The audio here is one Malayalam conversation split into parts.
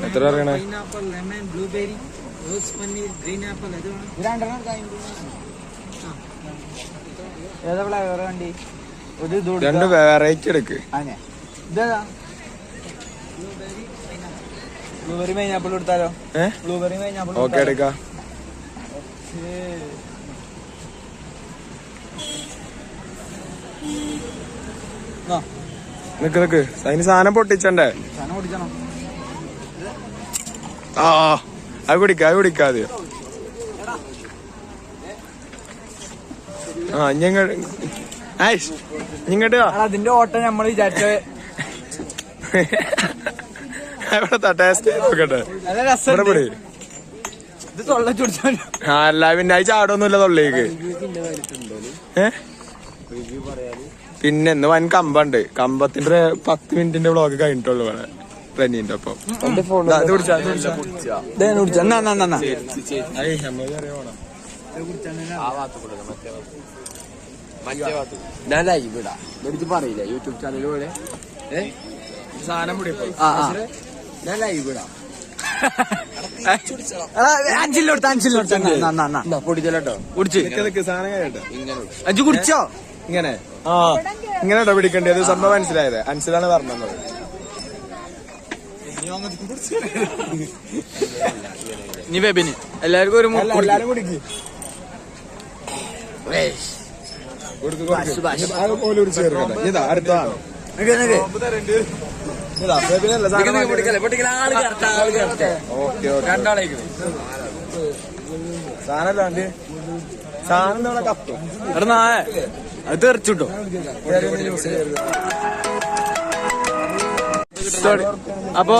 എത്ര അറിയണേ? പൈനാപ്പിൾ, ലെമൺ, ബ്ലൂബെറി, റോസ് പനീർ, ഗ്രീൻ ആപ്പിൾ. ഏതാ ഫ്ലേവർ വണ്ടി? രണ്ട് വെറൈറ്റി എടുക്ക്. ഇതേതാ? ബ്ലൂബെറി പൈനാപ്പിൾ കൊടുത്താലോ? ബ്ലൂബെറി പൈനാപ്പിൾ ഓക്കെ എടുക്കാം. നിക്ക് നിക്ക്, അതിന് സാധനം പൊട്ടിച്ചണ്ടേ? സാധനം പൊട്ടിച്ചണം. ആ അത് കുടിക്കാ അത്. ആ ഇങ്ങോട്ട് അതിന്റെ ഓട്ടം നമ്മൾ വിചാരിച്ച ടേസ്റ്റ് നോക്കട്ടെ. ഇത് തൊള്ള ചുടിച്ചാൽ അല്ല പിന്നെ അത് ചാടൊന്നുമില്ല തൊള്ളേക്ക്. പിന്നെ ഇന്ന് വൻ കമ്പുണ്ട്. കമ്പത്തിന്റെ 10 മിനിറ്റിന്റെ വ്ളോഗ് കഴിഞ്ഞിട്ടുള്ളു ഇവിടെ റെനീന്റെ ഒപ്പം. ഞാൻ ലൈവ് ഇടാ പറയില്ല യൂട്യൂബ് ചാനൽ പോലെ സാധനം ഞാൻ ലൈവ് ഇടാം. പൊടിച്ചല്ലോ അഞ്ചു കുടിച്ചോ? ഇങ്ങനെ ഇങ്ങനെ പിടിക്കേണ്ടത് സംഭവം മനസ്സിലായത്. അൻസിലാണ് പറഞ്ഞത്. നീ ബേബിന് എല്ലാവർക്കും ഒരു എല്ലാരും കുടിക്ക്. അടുത്താണ് സാധനല്ലാണ്ട് സാധനം കപ്പ് അത് തെറിച്ചിട്ടോ. അപ്പൊ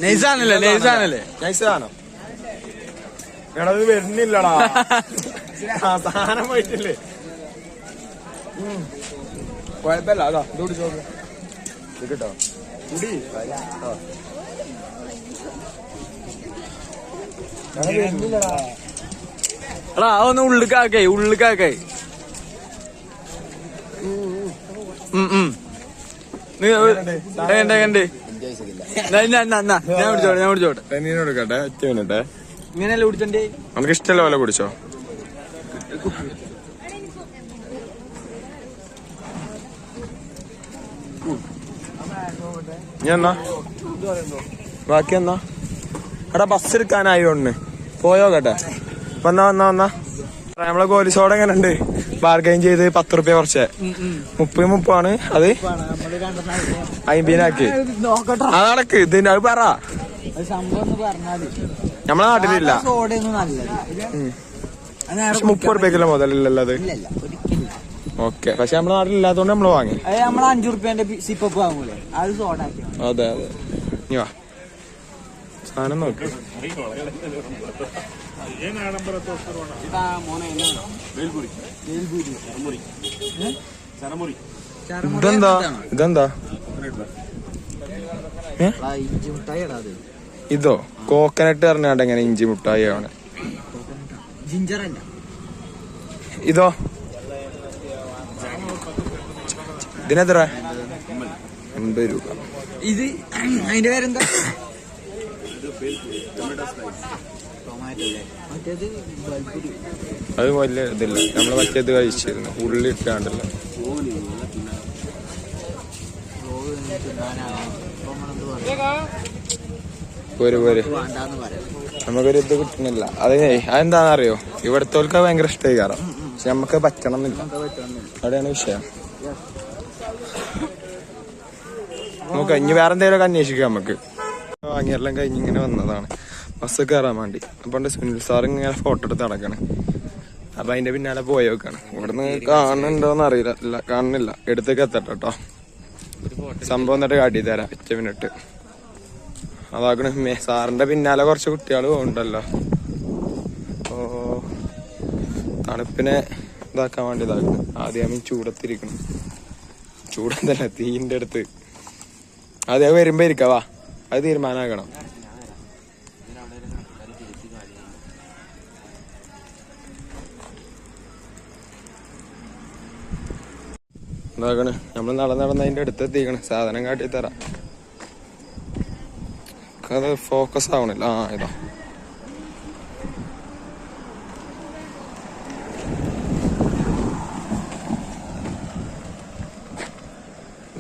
നൈസാണല്ലേ? നൈസാണോ? എടാ ഇത് വരുന്നില്ലടാ. സാധനം പോയിട്ടില്ലേ? കുഴപ്പമില്ല. അതാ ഇത് കുടിച്ചോ കേട്ടോ. കുടി എടാ ഒന്ന് ഉള്ളിക്കാക്കേ കണ്ട് ഞാൻ കുടിച്ചോട്ടെ. എടുക്കട്ടെ. ഒറ്റ മിനിട്ടെ. ഇങ്ങനെയല്ലേ കുടിച്ചേ? നമുക്ക് ഇഷ്ടമല്ല പോലെ കുടിച്ചോ. ഞാൻ എന്നാ ബാക്കി എന്നാ എടാ ബസ് എടുക്കാനായി ഒന്ന് പോയോ കേട്ടെ. വന്നാ നമ്മളെ ഗോലിസോട എങ്ങനെ ഉണ്ട്? ബാർഗൈൻ ചെയ്ത് 10 റുപ്യ കുറച്ച് 30 അത് 50 അത് നടക്ക്. ഇതിന്റെ അത് പറ. നമ്മളെ നാട്ടിലില്ല. 30 റുപ്യക്കല്ല മുതലില്ലല്ലോ അത്. ഓക്കെ. പക്ഷെ നമ്മളെ നാട്ടിലില്ലാത്തോണ്ട് നമ്മള് വാങ്ങി. 5 റുപ്യന്റെ സിപ്പപ്പ് വാങ്ങൂലേ? അത് സോഡ. അതെ നീ വാ സാധനം നോക്ക്. ഇതെന്താ ഇതോ? കോക്കനട്ട് പറഞ്ഞാണ്ട് എങ്ങനെ ഇഞ്ചി മുട്ടായി ആണ്? ഇതോ? ഇതിനെത്ര? 80 രൂപ. ഇത് അതിന്റെ പേരെന്താ? അത് വലിയ ഇതില്ല. നമ്മള് മറ്റേത് കഴിച്ചിരുന്നു. ഉള്ളി ഇട്ടാണ്ടല്ലോ. പോര് നമുക്കൊരു ഇത് കിട്ടുന്നില്ല. അതെന്താണെന്നറിയോ? ഇവിടത്തോൽക്ക് ഭയങ്കര ഇഷ്ടമായി കയറാം. പക്ഷെ നമുക്ക് പറ്റണം എന്നില്ല. അവിടെയാണ് വിഷയം. നോക്കാം ഇനി വേറെ എന്തെങ്കിലുമൊക്കെ അന്വേഷിക്കാം. നമുക്ക് വാങ്ങിയെല്ലാം കഴിഞ്ഞ് ഇങ്ങനെ വന്നതാണ് ബസ് കയറാൻ വേണ്ടി. അപ്പൊ സുനിൽ സാർ ഇങ്ങനെ ഫോട്ടോ എടുത്ത് നടക്കാണ്. അപ്പൊ അതിന്റെ പിന്നാലെ പോയേക്കാണ്. ഇവിടുന്ന് കാണുന്നുണ്ടോന്ന് അറിയില്ല. കാണുന്നില്ല. എടുത്തേക്ക് എത്തട്ടെ കേട്ടോ. സംഭവം എന്നിട്ട് കാട്ടി തരാം. 5 മിനിറ്റ്. അതാക്കണ സാറിന്റെ പിന്നാലെ കുറച്ച് കുട്ടികൾ പോകുന്നുണ്ടല്ലോ. അപ്പോ തണുപ്പിനെ ഇതാക്കാൻ വേണ്ടി ഇതാക്കണം. ആദ്യം ചൂടത്തിരിക്കണം. ചൂടെന്തല്ല തീന്റെ അടുത്ത്. അതെ വരുമ്പോ ഇരിക്കവാ. അത് തീരുമാനാക്കണം. എന്താക്കണ് നമ്മള് നടന്നതിന്റെ അടുത്തെത്തിക്കണ്. സാധനം കാട്ടിത്തരാം. അത് ഫോക്കസ് ആവണില്ല. ഇതാ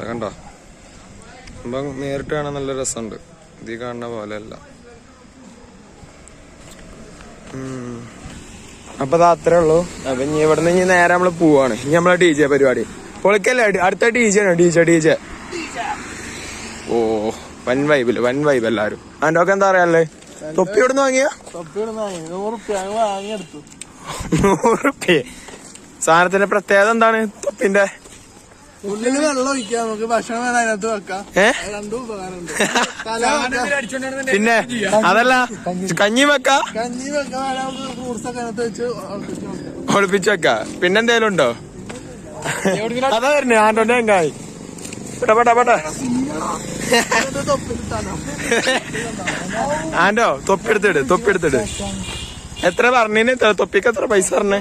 കണ്ടോ, സംഭവം നേരിട്ട് കാണാൻ നല്ല രസമുണ്ട്. ഇത് കാണുന്ന പോലെ അല്ല. അപ്പൊ അത് അത്രേ ഉള്ളൂ. അപ്പൊ ഇനി ഇവിടുന്ന് ഇനി നേരെ നമ്മള് പോവാണ്. ഇനി നമ്മളെ DJ പരിപാടി പൊളിക്കല്ലേ. അടുത്ത DJ ആണ്. DJ ഓ വൻ വൈബ് എല്ലാരും. അതിന്റെ ഒക്കെ എന്താ പറയാല്ലേ? തൊപ്പി എവിടുന്ന് വാങ്ങിയ? 100 സാധനത്തിന്റെ പ്രത്യേകത എന്താണ്? തൊപ്പിന്റെ ഉള്ളില് വെള്ളം ഒഴിക്കാം, നമുക്ക് ഭക്ഷണം വേണം അതിനകത്ത് വെക്കാം. രണ്ടും ഉപകാരമുണ്ട്. പിന്നെ അതല്ല, കഞ്ഞി വെക്കാ, ഫ്രൂട്ട്സ് ഒക്കെ അതിനകത്ത് വെച്ച് ഒളിപ്പിച്ച് വെക്കാ. പിന്നെന്തേലും ഉണ്ടോ? അതാ വരുന്നേ ആന്റോന്റെ എങ്കായി. ആന്റോ തൊപ്പിയെടുത്തിട്. എത്ര പറഞ്ഞിന്? തൊപ്പിക്ക് എത്ര പൈസ പറഞ്ഞേ?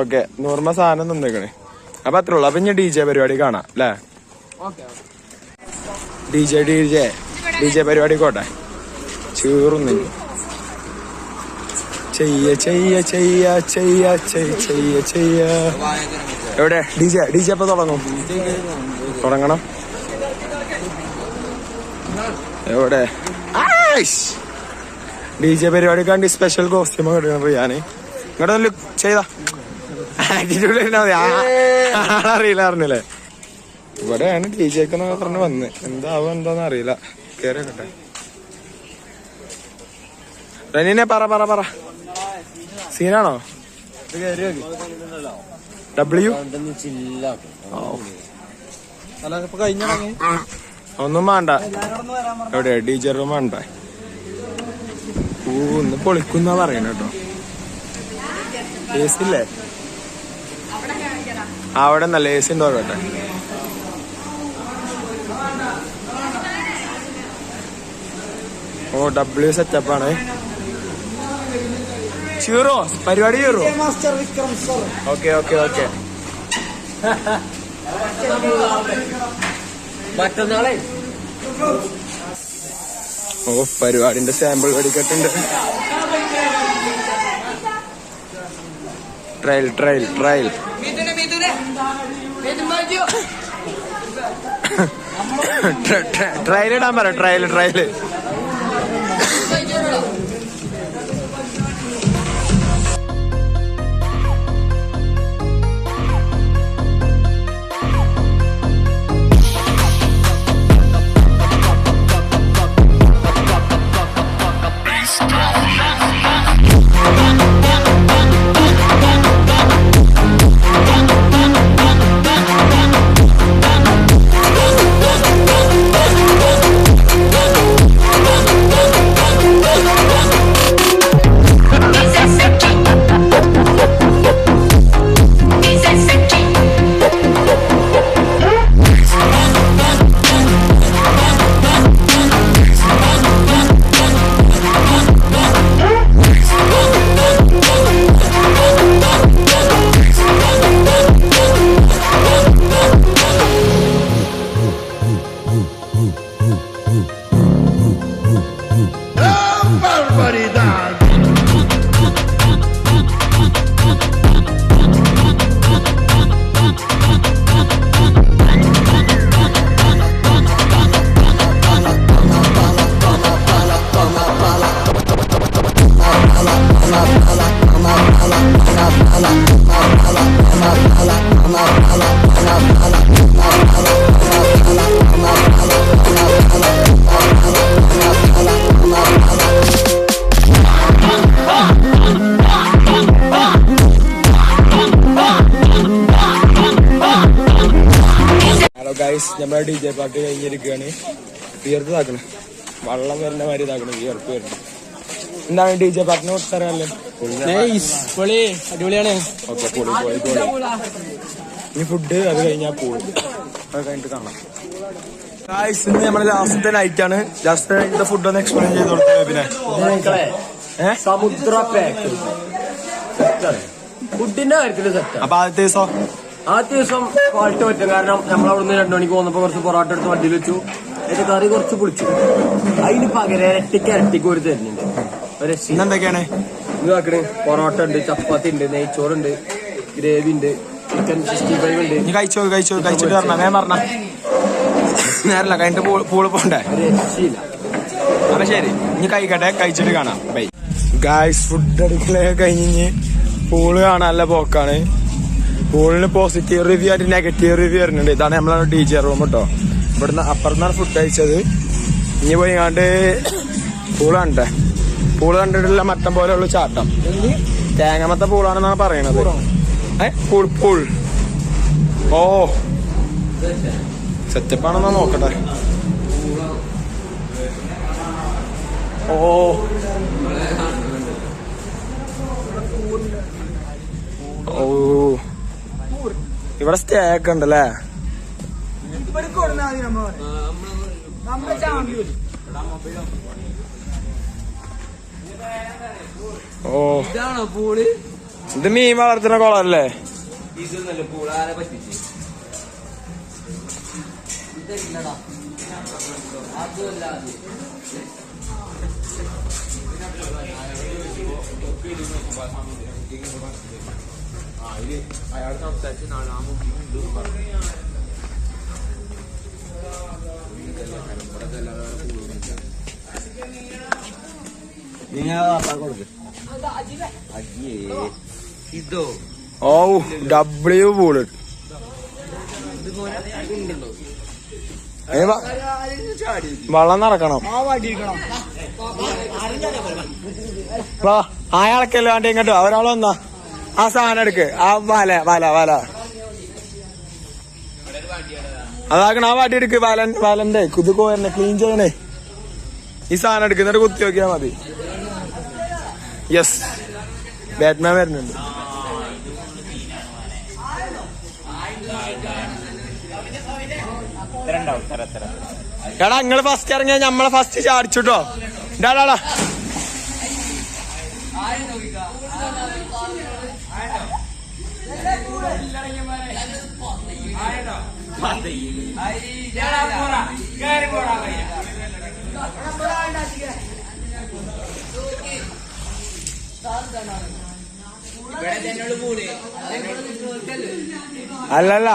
ഓക്കെ, 100 സാധനം തന്നേക്കണേ. അപ്പൊ അത്രേ ഉള്ളു. അപ്പൊ ഇനി DJ പരിപാടി കാണാം അല്ലേ? DJ പരിപാടി കോട്ടെ. ചീറുന്നു എവിടെ DJ എപ്പോ തുടങ്ങണം? എവിടെ DJ പരിപാടി കണ്ടി സ്പെഷ്യൽ കോസ്റ്റ്യൂം കിട്ടണം ഞാന്. ഇങ്ങോട്ട് ലുക്ക് ചെയ്താ അറിയില്ലേ? ഇവിടെയാണ് DJ എന്നൊക്കെ പറഞ്ഞ് വന്ന്. എന്താവും എന്താന്ന് അറിയില്ല. കേറിയോട്ടെ. റനീനെ പറ സീനാണോ? W ഒന്നും വേണ്ട. എവിടെ DJ റൂം വേണ്ട? ഒന്ന് പൊളിക്കുന്ന പറയണ കേട്ടോ. AC ഇല്ലേ അവിടെ? നല്ല AC ഉണ്ടോ? കേട്ടെ. ഓ W സെറ്റപ്പാണ്. ചീറോ പരിപാടി ചീറോ. ഓക്കെ മറ്റന്നാളെ ഓ പരിപാടിന്റെ സാമ്പിൾ വെടിക്കെട്ടുണ്ട്. ട്രയൽ ഇടാൻ പറ. ട്രയൽ ഗൈസ്, നമ്മളെ DJ പാർട്ടി കഴിഞ്ഞിരിക്കുകയാണ്. വിയർത്താക്കണ്, വെള്ളം വരുന്ന മാതിരി ഇതാക്കണം, വിയർപ്പ് വരുന്നത്. എന്താണ് DJ പാർട്ടിനെ കുറിച്ച് അറിയാമല്ലോ? അടിപൊളിയാണ്. ഓക്കെ, പൊളി. ഇനി ഫുഡ് അത് കഴിഞ്ഞാൽ പോകും. അത് കഴിഞ്ഞിട്ട് കാണാം. ഗൈസ്, ഇന്ന് നമ്മുടെ ലാസ്റ്റത്തെ നൈറ്റ് ആണ്. ലാസ്റ്റ് നൈറ്റ് ഫുഡ് ഒന്ന് എക്സ്പ്ലെയിൻ ചെയ്ത് കൊടുത്തത്. പിന്നെ സമുദ്ര പാക്ക് ഫുഡിന്റെ കാര്യത്തില് സെറ്റ്. അപ്പൊ ആദ്യത്തെ ദിവസം ക്വാളിറ്റി പറ്റും. കാരണം നമ്മളവിടുന്ന് 2 മണിക്ക് പോകുന്നപ്പോ കുറച്ച് പൊറോട്ട എടുത്ത് വണ്ടിയിൽ വെച്ചു. അതിന്റെ കറി കുറച്ച് പൊളിച്ചു. അതിന് പകരം ഇരട്ടിക്ക് ഒരു തരുന്നുണ്ട്. എന്തൊക്കെയാണ് ഇത് നോക്കണേ, പൊറോട്ട ഉണ്ട്, ചപ്പാത്തി ഉണ്ട്, നെയ്ച്ചോറുണ്ട്, ഗ്രേവി ഉണ്ട്, ചിക്കൻ 65 ഉണ്ട്. കഴിച്ചിട്ട് പറഞ്ഞ നേരല്ല കഴിഞ്ഞിട്ട് പൂള് പോണ്ടേ. രക്ഷയില്ല. അപ്പൊ ശരി, ഇനി കഴിക്കട്ടെ, കഴിച്ചിട്ട് കാണാം. Bye guys. ഫുഡ് എടുക്കലൊക്കെ കഴിഞ്ഞ് പൂള് കാണാനുള്ള പോക്കാണ്. പൂളിന് പോസിറ്റീവ് റിവ്യൂ ആയിട്ട് നെഗറ്റീവ് റിവ്യൂ വരുന്നുണ്ട്. ഇതാണ് നമ്മളെ DJ റൂം കേട്ടോ. ഇവിടുന്ന് അപ്പുറത്താണ് ഫുഡ് കഴിച്ചത്. ഇനി പോയി കണ്ട് പൂള് കണ്ടിട്ടുള്ള മട്ടം പോലെയുള്ള ചാട്ടം. തേങ്ങമത്ത പൂളാണെന്നാണ് പറയണത്. പൂൾ ഓ സെറ്റപ്പാണെന്നാ നോക്കട്ടെ. ഓ ഓ ഇവിടെ സ്റ്റേ ഒക്കെ ഉണ്ടല്ലേ. ഓ ഇതാണോ പൂള്? ഇത് മീൻ വളർത്തുന്ന കുളമല്ലേ? ഇതൊന്നല്ല പൂളാരെ പറ്റിച്ച്. ഇതല്ലടാ, അതുമല്ല. അയാൾ സംസാരിച്ച് നാളാമോ ഇതോ. ഓ W പൂള്. വെള്ളം നടക്കണം. അയാൾക്കല്ല വേണ്ട ഇങ്ങോട്ടോ. ഒരാൾ വന്നാ ആ സാധനം എടുക്ക്. ആ വല അതാക്കണ. ആ വാട്ടി എടുക്ക്. വലന്റെ കുതുക്കോന്നെ ക്ലീൻ ചെയ്യണേ. ഈ സാധനം എടുക്ക്, എന്നിട്ട് കുത്തി നോക്കിയാ മതി. യെസ്, ബാറ്റ്മാൻ വരുന്നുണ്ട്. എടാ നിങ്ങള് ഫസ്റ്റ് ഇറങ്ങിയ നമ്മളെ ഫസ്റ്റ് ചാടിച്ചുട്ടോ. ഡാടാ അല്ലല്ല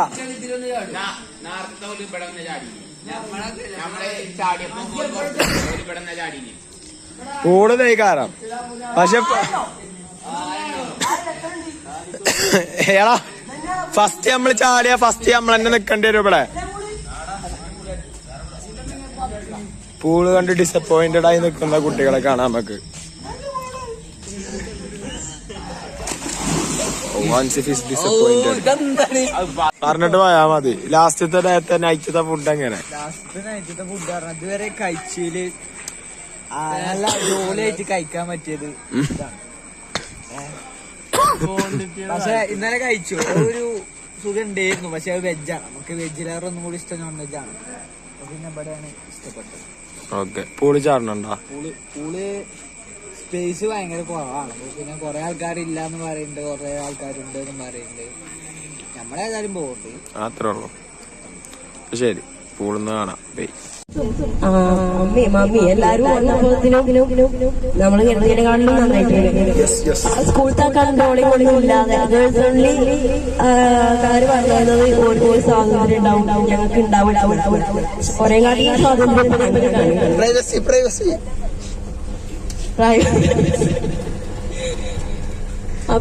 കൂടുതൽ കാരണം. പക്ഷെ ഏടാ ഫസ്റ്റ് നമ്മള് ചാടിയ ഫസ്റ്റ് നമ്മൾ തന്നെ നിക്കേണ്ടി വരും. ഇവിടെ പൂള് കണ്ട് ഡിസപ്പോയിന്റഡ് ആയി നിൽക്കുന്ന കുട്ടികളെ കാണാൻ നമുക്ക്. പറഞ്ഞിട്ട് പോയാ മതി. ലാസ്റ്റത്തെ നൈറ്റത്തെ ഫുഡ് എങ്ങനെ? നൈറ്റത്തെ ഫുഡ് പറഞ്ഞ ഇതുവരെ കഴിച്ചില് നല്ല ജോലിയായിട്ട് കഴിക്കാൻ പറ്റിയത്. പക്ഷെ ഇന്നലെ കഴിച്ചു, ഒരു സുഖം ഉണ്ടായിരുന്നു. പക്ഷെ അത് വെജാണ്. നമുക്ക് വെജിലേറെ ഒന്നും കൂടി ഇഷ്ടം നോൺ വെജാണ്. പിന്നെ ഇവിടെയാണ് ഇഷ്ടപ്പെട്ടത്. ഓക്കെ. പൂളി ചാടണുണ്ടോ? പൂള് സ്പേസ് ഭയങ്കര കുറവാണ്. പിന്നെ കൊറേ ആൾക്കാരില്ല എന്ന് പറയുന്നുണ്ട്, കൊറേ ആൾക്കാരുണ്ട് എന്നും പറയുന്നുണ്ട്. നമ്മളേതായാലും പോകുന്നുണ്ട്. അത്രേ ഉള്ളു. ശരി, പൂളിന്ന് കാണാം. മമ്മി എല്ലാരും നമ്മള് കരുതിയതിനെക്കാളും നന്നായിട്ട് സ്കൂളത്തെ ട്രോളിംഗ് ഇല്ലാതെ ഗേൾസ് ഓൺലി കാര്യം പറയുന്നത് ഒരു സ്വാതന്ത്ര്യം ഉണ്ടാവും, ഞങ്ങൾക്ക് ഉണ്ടാവും. കുറെ കാര്യം സ്വാതന്ത്ര്യം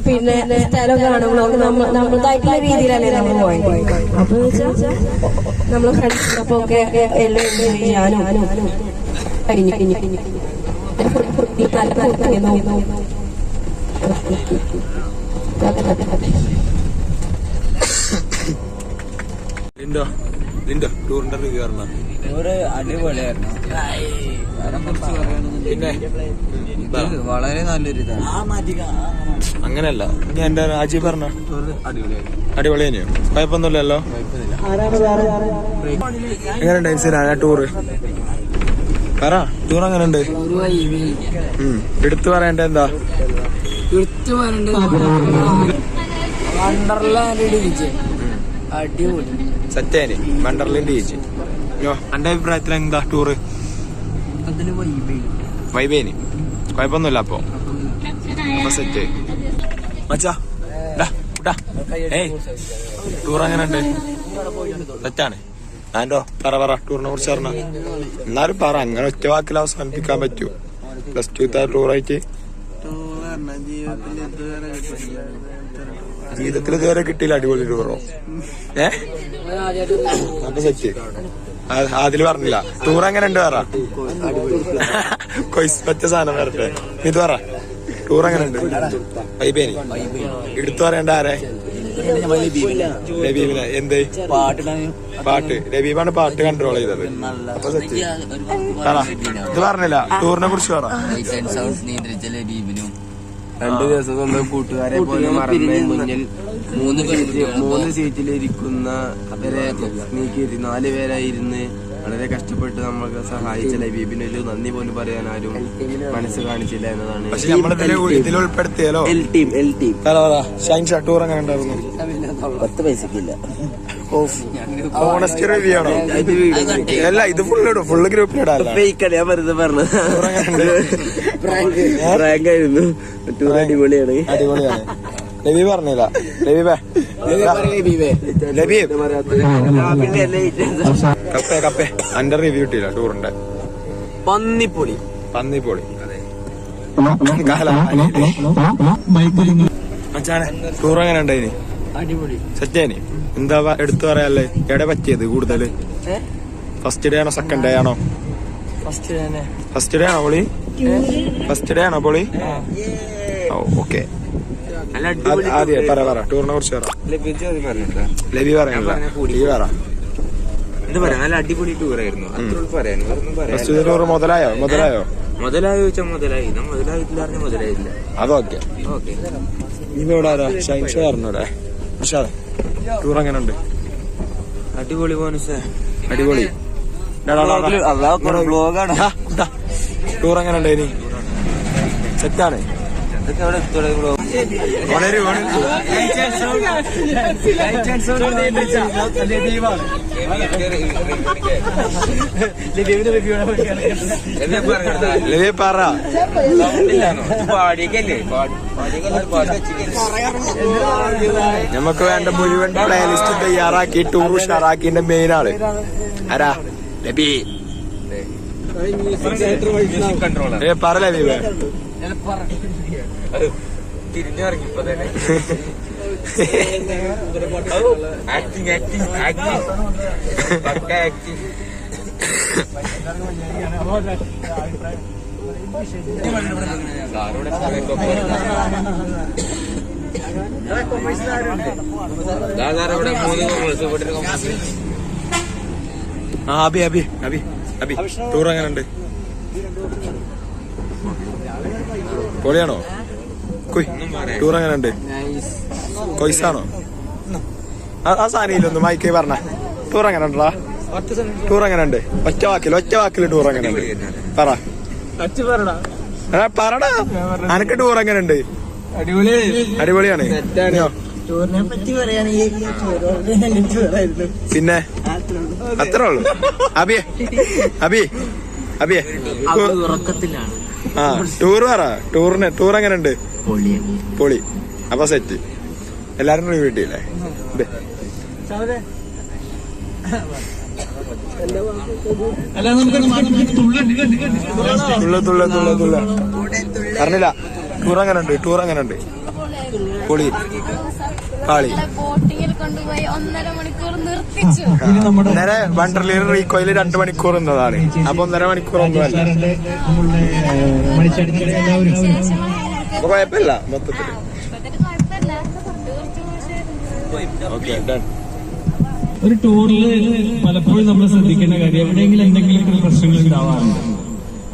പിന്നെ സ്ഥലം കാണുമ്പോൾ നമ്മളതായിട്ടുള്ള രീതിയിലല്ലേ നമ്മൾ പോയത്. അപ്പൊ നമ്മളെ ഫ്രണ്ട്സിനൊപ്പം ഒക്കെ എല്ലാം എൻജോയ് ചെയ്യാനും കഴിഞ്ഞു. ടൂറിന്റെ റിവ്യൂ പറഞ്ഞ അടിപൊളിയായിരുന്നു. പിന്നെ വളരെ നല്ലൊരു ഇതാണ്. അങ്ങനെയല്ല, ഞാൻ എന്റെ രാജീവ് പറഞ്ഞ അടിപൊളി തന്നെയോ? കുഴപ്പമൊന്നുമില്ലല്ലോ. എങ്ങനെയുണ്ട് ടൂറ്? പറ, ടൂർ എങ്ങനെയുണ്ട്? എടുത്തു പറയണ്ട എന്താ? അടിപൊളി സത്യാന് വണ്ടർലാൻഡ് ചേച്ചി. എന്റെ അഭിപ്രായത്തിൽ എന്താ ടൂറ്? അതില് വൈബേന് കുഴപ്പമൊന്നുമില്ല. അപ്പൊ സെറ്റ് മച്ചാ ടൂർ അങ്ങനെ ഉണ്ട്? സെറ്റാണ്. ആൻഡോ പറ ടൂറിനെ കുറിച്ച് പറഞ്ഞ. എന്നാലും പറ, അങ്ങനെ ഒറ്റ വാക്കിൽ അവസാനിപ്പിക്കാൻ പറ്റൂ? പ്ലസ് ടു ടൂറായിട്ട് ജീവിതത്തിൽ ഇതുവരെ കിട്ടിയില്ല അടിപൊളി ടൂറോ? അപ്പൊ സെറ്റ്. അതില് പറഞ്ഞില്ല ടൂർ എങ്ങനെ ഉണ്ട്? പറ കൊയ്സ് പറ്റ സാധനം വരട്ടെ. ഇത് പറ ടൂർ എങ്ങനെ ഉണ്ട്? വൈബേനി എടുത്തു പറയണ്ട ആരെ? ലബീബിനെ. എന്ത് പാട്ട്? ലബീബാണ് പാട്ട് കൺട്രോൾ ചെയ്തത്. അപ്പൊ സെറ്റ്. പറ ഇത് പറഞ്ഞില്ല ടൂറിനെ കുറിച്ച് പറ. നിയന്ത്രിച്ച ലബീബിനും 2 ദിവസം സ്വന്തം കൂട്ടുകാരെ പോലെ മറന്ന് മുന്നിൽ 3 സീറ്റിലിരിക്കുന്ന അവരെ നീക്കി 4 പേരായിരുന്ന് വളരെ കഷ്ടപ്പെട്ട് നമ്മൾക്ക് സഹായിച്ച ലബീബിനൊരു നന്ദി പോലും പറയാൻ ആരും മനസ്സ് കാണിച്ചില്ല എന്നതാണ്. പക്ഷെ നമ്മളിതിൽ ഉൾപ്പെടുത്തിയാലോ? ടൂർ എങ്ങനെ ഉണ്ടായിരുന്നു? 10 പൈസക്കില്ല. ഓണസ്റ്റ് റിവ്യൂ ആണോ? അല്ല, ഇത് ഫുള്ള് ഗ്രൂപ്പിലിടാല്ലോ. ഞാൻ വെറുതെ പറഞ്ഞത്. പ്രാങ്കായിരുന്നു. ടൂർ അടിപൊളിയാണ്. ലബീബ് പറഞ്ഞില്ല. ലബീബ് കപ്പേ അന്റെ റിവ്യൂ കിട്ടിയില്ല ടൂറിന്റെ? പന്നിപ്പൊളി. മച്ചാനെ ടൂർ എങ്ങനെ ഉണ്ടായിന്? അടിപൊളി സെറ്റേന്. എന്താ എടുത്തു പറയാല്ലേ? എവിടെ പറ്റിയത് കൂടുതല്? ഫസ്റ്റ് ഡേ ആണോ സെക്കൻഡ് ഡേ ആണോ? ഫസ്റ്റ് ഡേ ആണോ പൊളി? ഫസ്റ്റ് ഡേ ആണോ പൊളി? ഓക്കെ. ആദ്യം പറ ടൂറിനെ കുറിച്ച് പറ. ലബി പറയണല്ലോ. എന്താ പറയാ, നല്ല അടിപൊളി ടൂറായിരുന്നു. First tour മുതലായോ? ചോദിച്ചാൽ മുതലായില്ല. അതൊക്കെ ഇവിടെ ഷൈൻഷാറിനോടെ. ടൂർ എങ്ങനെ ഉണ്ട്? അടിപൊളി ബോനസ്. അടിപൊളി. ബ്ലോഗാണ്. ടൂർ എങ്ങനെ ഉണ്ട്? ഇനി സെറ്റാണ്. നമുക്ക് വേണ്ട മുഴുവൻ പ്ലേലിസ്റ്റ് തയ്യാറാക്കി ടൂർ ഉഷാറാക്കിന്റെ മെയിൻ ആള് ആരാ? ലബി. പറ ലബീബേ. തിരിഞ്ഞിറങ്ങിപ്പോ തന്നെ ആക്ടിങ് അബി ടൂർ എങ്ങനെ ഉണ്ട്? പൊളിയാണോ? ടൂർ എങ്ങനെ ഉണ്ട്? കൊയ്സാണോ? ആ സാധനം മൈക്കൈ പറഞ്ഞ ടൂർ എങ്ങനെ ഉണ്ടാ? ടൂർ എങ്ങനെ ഉണ്ട്? ഒറ്റ വാക്കില് ടൂർ എങ്ങനെ ഉണ്ട്? പറടാ. അനക്ക് ടൂർ എങ്ങനെ ഉണ്ട്? അടിപൊളിയാണ്. ടൂറിനെ പറ്റി പറയുകയാണെങ്കിൽ പിന്നെ അത്രേ ഉള്ളൂ. അബിയെ ഉറക്കത്തിലാണ്. ആ ടൂർ പറ. ടൂർ എങ്ങനെ ഉണ്ട്? പൊളി. അപ്പൊ സെറ്റ്. എല്ലാരും റിവ്യൂ കിട്ടിയില്ലേ? തുള്ള അറിഞ്ഞില്ല. ടൂർ എങ്ങനെ ഉണ്ട്? പൊളി. പാളി. നേരെ വണ്ടർലയിൽ റീകോയില് 2 മണിക്കൂർ എന്നതാണ്. അപ്പൊ 1.5 മണിക്കൂർ ഒന്നുമല്ല. അപ്പൊ കുഴപ്പമില്ല മൊത്തത്തില്. ഒരു ടൂറിൽ പലപ്പോഴും നമ്മൾ ശ്രദ്ധിക്കേണ്ട കാര്യം, എവിടെയെങ്കിലും എന്തെങ്കിലും പ്രശ്നങ്ങൾ ഉണ്ടാവാറുണ്ട്.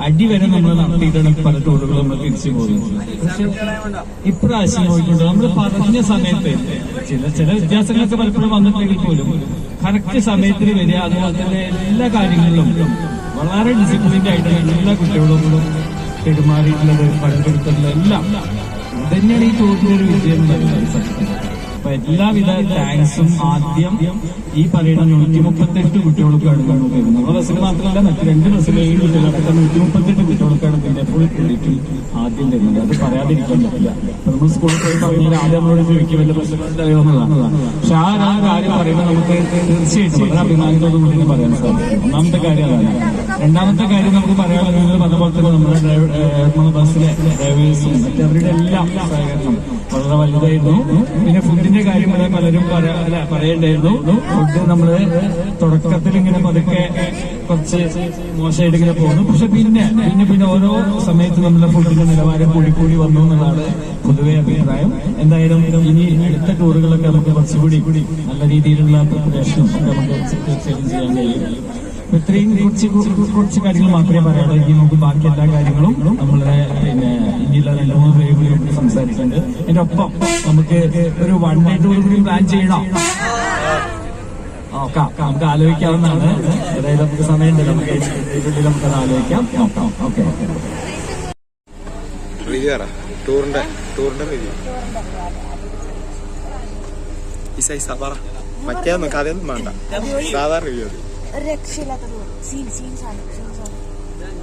അടി വരെ നമ്മൾ നടത്തിയിട്ടാണ് പല ടൂറുകളും നമ്മൾ തിരിച്ചു പോകുന്നത്. പക്ഷെ ഇപ്രാവശ്യം പോയിട്ടുണ്ട് നമ്മൾ പറഞ്ഞ സമയത്ത് ചില വ്യത്യാസങ്ങളൊക്കെ പലപ്പോഴും വന്നിട്ടുണ്ടെങ്കിൽ പോലും കറക്റ്റ് സമയത്തിന് വരിക, അതുപോലെ തന്നെ എല്ലാ കാര്യങ്ങളിലും വളരെ ഡിസിപ്ലിൻഡ് ആയിട്ട് എല്ലാ കുട്ടികളോടും പെരുമാറിയിട്ടുള്ളത്, പങ്കെടുത്തുള്ള എല്ലാം തന്നെയാണ് ഈ ടൂറിന്റെ ഒരു വിജയം എന്ന് പറയുന്നത്. അപ്പൊ എല്ലാവിധ താങ്ക്സും ആദ്യം ഈ പറയുന്ന 138 കുട്ടികൾക്കാണ് നമുക്ക് നമ്മുടെ ബസ്സിൽ മാത്രമല്ല മറ്റു 2 ബസ്സിലെയും കുട്ടികളൊക്കെ 138 കുട്ടികൾക്കാണ് ഇതിന്റെ ഫുൾ ക്രെഡിറ്റ് ആദ്യം തരുന്നത്. അത് പറയാതിരിക്കാൻ പറ്റില്ല. അപ്പൊ നമ്മൾ സ്കൂളിൽ പോയി പറഞ്ഞാൽ ആദ്യം നമ്മളോട് ചോദിക്കും വല്ല പ്രശ്നമുണ്ടാകുന്നതാണ്. പക്ഷെ ആ കാര്യം പറയുമ്പോൾ നമുക്ക് തീർച്ചയായിട്ടും വളരെ അഭിമാനത്തോടും കൂടി പറയാൻ സാധിക്കും. ഒന്നാമത്തെ കാര്യം അതാണ്. രണ്ടാമത്തെ കാര്യം നമുക്ക് പറയാനുള്ളത് പറഞ്ഞപോലെ തന്നെ നമ്മുടെ ബസ്സിലെ ഡ്രൈവേഴ്സും മറ്റവരുടെ എല്ലാം സഹകരണം വളരെ വലുതായിരുന്നു. പിന്നെ ഫുഡിന്റെ കാര്യം പലരും പറയണ്ടായിരുന്നു. ഫുഡ് നമ്മള് തുടക്കത്തിൽ ഇങ്ങനെ പതുക്കെ കുറച്ച് മോശമായിട്ട് ഇങ്ങനെ പോകുന്നു. പക്ഷെ പിന്നെ ഓരോ സമയത്ത് നമ്മുടെ ഫുഡിന്റെ നിലവാരം കൂടി വന്നു എന്നുള്ളതാണ് പൊതുവെ അഭിപ്രായം. എന്തായാലും ഇനി അടുത്ത ടൂറുകളൊക്കെ നമുക്ക് കുറച്ചുകൂടി നല്ല രീതിയിലുള്ള പ്രിപ്പറേഷനും നമുക്ക് തീർച്ചയായിട്ടും ചെയ്യാൻ കഴിയും. ഇത്രയും കുറച്ച് കാര്യങ്ങൾ മാത്രമേ പറയാനുള്ളൂ. ഇനി നമുക്ക് ബാക്കി എല്ലാ കാര്യങ്ങളും നമ്മളുടെ ഇന്ത്യയിലെ 2-3 പേര് കൂടി നമുക്ക് സംസാരിക്കുന്നുണ്ട്. അതിന്റെ ഒപ്പം നമുക്ക് ഒരു 1 day ടൂർ കൂടി പ്ലാൻ ചെയ്യണം. നോക്കാം, നമുക്ക് ആലോചിക്കാവുന്നതാണ്. അതായത് നമുക്ക് സമയമുണ്ട്, നമുക്കത് ആലോചിക്കാം. നോക്കാം. ഓക്കെ ടൂറിന്റെ റിവ്യൂ മറ്റേതൊന്നും കഥയൊന്നും വേണ്ട, സാധാരണ റിവ്യൂ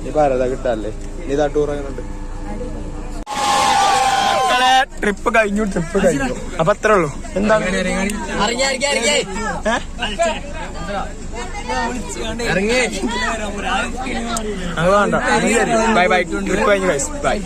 ഇപ്പൊ ആരാ കിട്ടാല്ലേ? ഇതാ ടൂർ അങ്ങനെ ട്രിപ്പ് കഴിഞ്ഞു. അപ്പൊ അത്രേ ഉള്ളൂ. എന്താണ് അത് വേണ്ട. Bye bye. ട്രിപ്പ് കഴിഞ്ഞു. ബൈ.